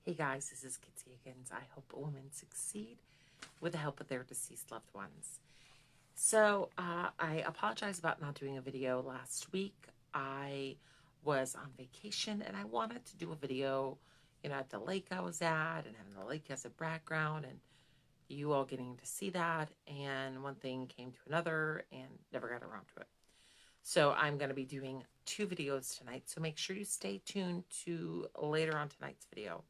Hey guys, this is Kitsy Higgins. I hope women succeed with the help of their deceased loved ones. I apologize about not doing a video last week. I was on vacation and I wanted to do a video, at the lake I was at and having the lake as a background and you all getting to see that. And one thing came to another and never got around to it. So I'm going to be doing 2 videos tonight. So make sure you stay tuned to later on tonight's video.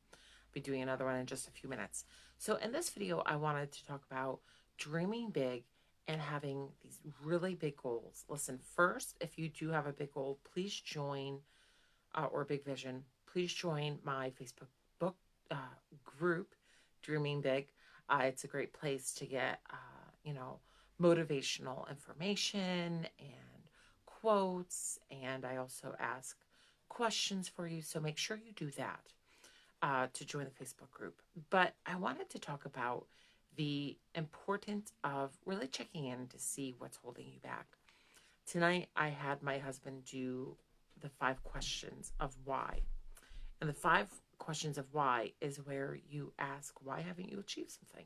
Be doing another one in just a few minutes. So in this video, I wanted to talk about dreaming big and having these really big goals. Listen, first, if you do have a big goal, please join or big vision. Please join my Facebook book uh, group, Dreaming Big. It's a great place to get, motivational information and quotes. And I also ask questions for you. So make sure you do that to join the Facebook group. But I wanted to talk about the importance of really checking in to see what's holding you back. Tonight, I had my husband do the 5 questions of why. And the 5 questions of why is where you ask, why haven't you achieved something?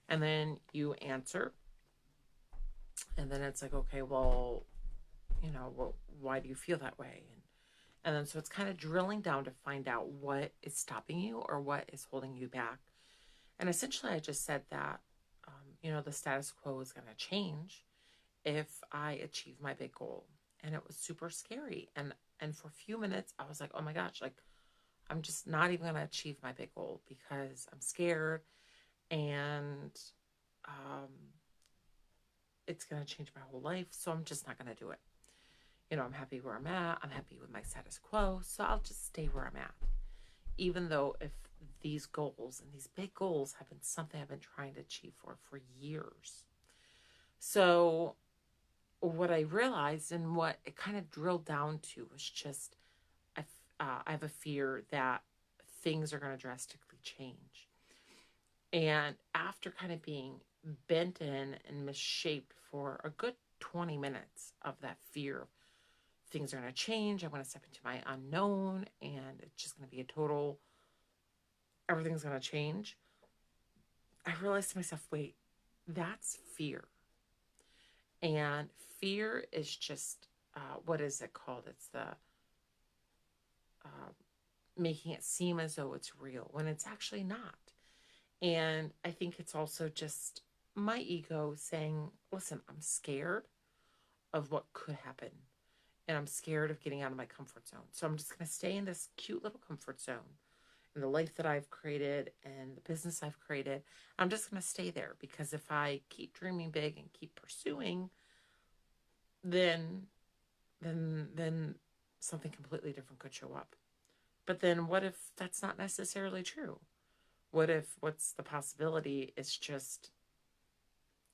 And then you answer. And then it's like, okay, well, why do you feel that way? And then so it's kind of drilling down to find out what is stopping you or what is holding you back. And essentially, I just said that, the status quo is going to change if I achieve my big goal. And it was super scary. And for a few minutes, I was like, oh my gosh, like I'm just not even going to achieve my big goal because I'm scared and um, it's going to change my whole life. So I'm just not going to do it. I'm happy where I'm at. I'm happy with my status quo. So I'll just stay where I'm at. Even though if these goals and these big goals have been something I've been trying to achieve for years. So what I realized and what it kind of drilled down to was just I have a fear that things are going to drastically change. And after kind of being bent in and misshaped for a good 20 minutes of that fear of things are going to change, I'm going to step into my unknown and it's just going to be a total, everything's going to change. I realized to myself, wait, that's fear. And fear is just, what is it called? It's the uh, making it seem as though it's real when it's actually not. And I think it's also just my ego saying, listen, I'm scared of what could happen. And I'm scared of getting out of my comfort zone. So I'm just going to stay in this cute little comfort zone and the life that I've created and the business I've created. I'm just going to stay there because if I keep dreaming big and keep pursuing, then then something completely different could show up. But then what if that's not necessarily true? What if what's the possibility is just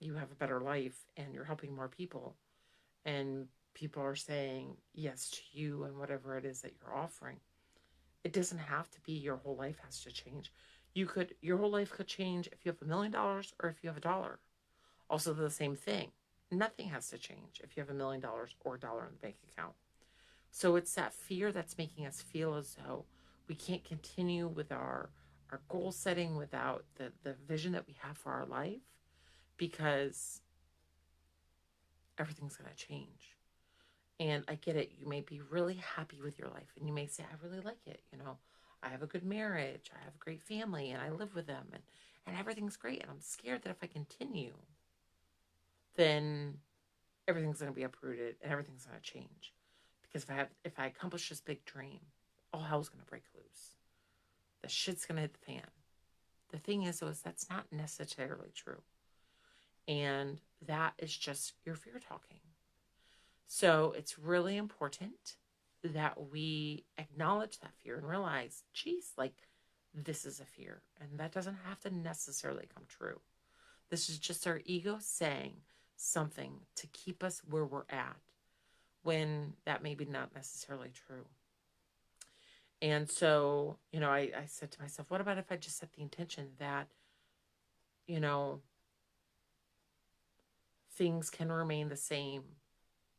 you have a better life and you're helping more people and people are saying yes to you and whatever it is that you're offering. It doesn't have to be your whole life has to change. Your whole life could change if you have $1 million or if you have a dollar. Also the same thing. Nothing has to change if you have $1 million or a dollar in the bank account. So it's that fear that's making us feel as though we can't continue with our goal setting without the vision that we have for our life because everything's going to change. And I get it. You may be really happy with your life and you may say, I really like it. I have a good marriage. I have a great family and I live with them and everything's great. And I'm scared that if I continue, then everything's going to be uprooted and everything's going to change. Because if I accomplish this big dream, all hell's going to break loose. The shit's going to hit the fan. The thing is, though, is that's not necessarily true. And that is just your fear talking. So it's really important that we acknowledge that fear and realize, geez, like this is a fear. And that doesn't have to necessarily come true. This is just our ego saying something to keep us where we're at when that may be not necessarily true. And so, I said to myself, what about if I just set the intention that, you know, things can remain the same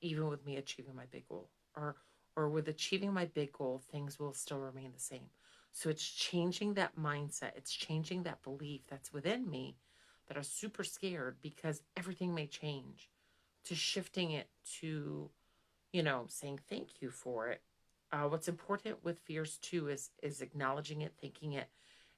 even with me achieving my big goal? Or with achieving my big goal, things will still remain the same. So it's changing that mindset. It's changing that belief that's within me that are super scared because everything may change, to shifting it to, saying thank you for it. What's important with fears too is acknowledging it, thinking it,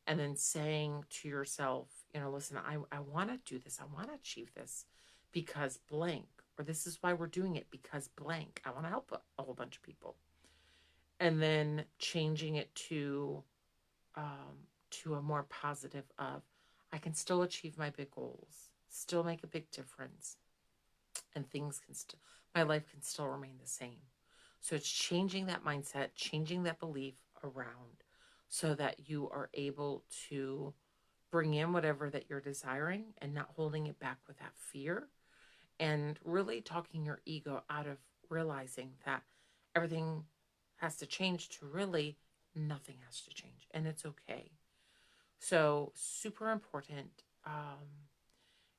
and then saying to yourself, listen, I want to do this. I want to achieve this because blank, or this is why we're doing it because blank. I want to help a whole bunch of people. And then changing it to a more positive of, I can still achieve my big goals, still make a big difference, and things can still, my life can still remain the same. So it's changing that mindset, changing that belief around so that you are able to bring in whatever that you're desiring and not holding it back with that fear, and really talking your ego out of realizing that everything has to change to really nothing has to change, and it's okay. So super important.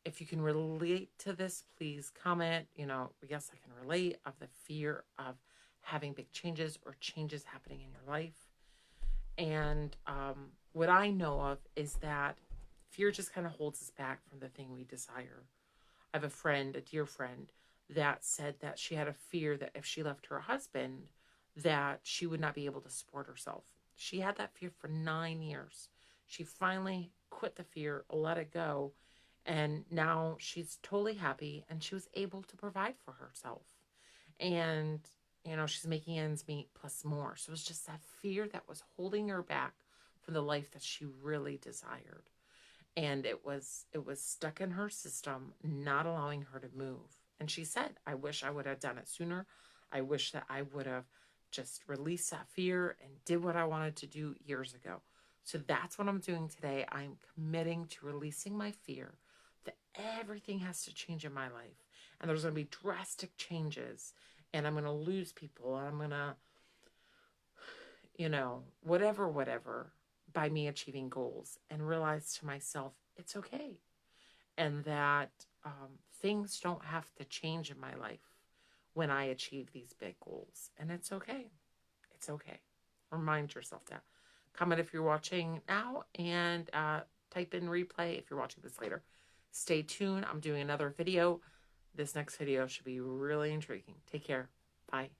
If you can relate to this, please comment. Yes, I can relate, of the fear of having big changes or changes happening in your life. And what I know of is that fear just kind of holds us back from the thing we desire. I have a friend, a dear friend, that said that she had a fear that if she left her husband, that she would not be able to support herself. She had that fear for 9 years. She finally quit the fear, let it go, and now she's totally happy and she was able to provide for herself. And, she's making ends meet plus more. So it was just that fear that was holding her back from the life that she really desired, and it was stuck in her system, not allowing her to move. And she said, I wish I would have done it sooner. I wish that I would have just released that fear and did what I wanted to do years ago. So that's what I'm doing today. I'm committing to releasing my fear that everything has to change in my life, and there's going to be drastic changes, and I'm going to lose people, and I'm going to, whatever, by me achieving goals, and realize to myself, it's okay. And that things don't have to change in my life when I achieve these big goals. And it's okay. It's okay. Remind yourself that. Comment if you're watching now, and type in replay if you're watching this later. Stay tuned. I'm doing another video. This next video should be really intriguing. Take care. Bye.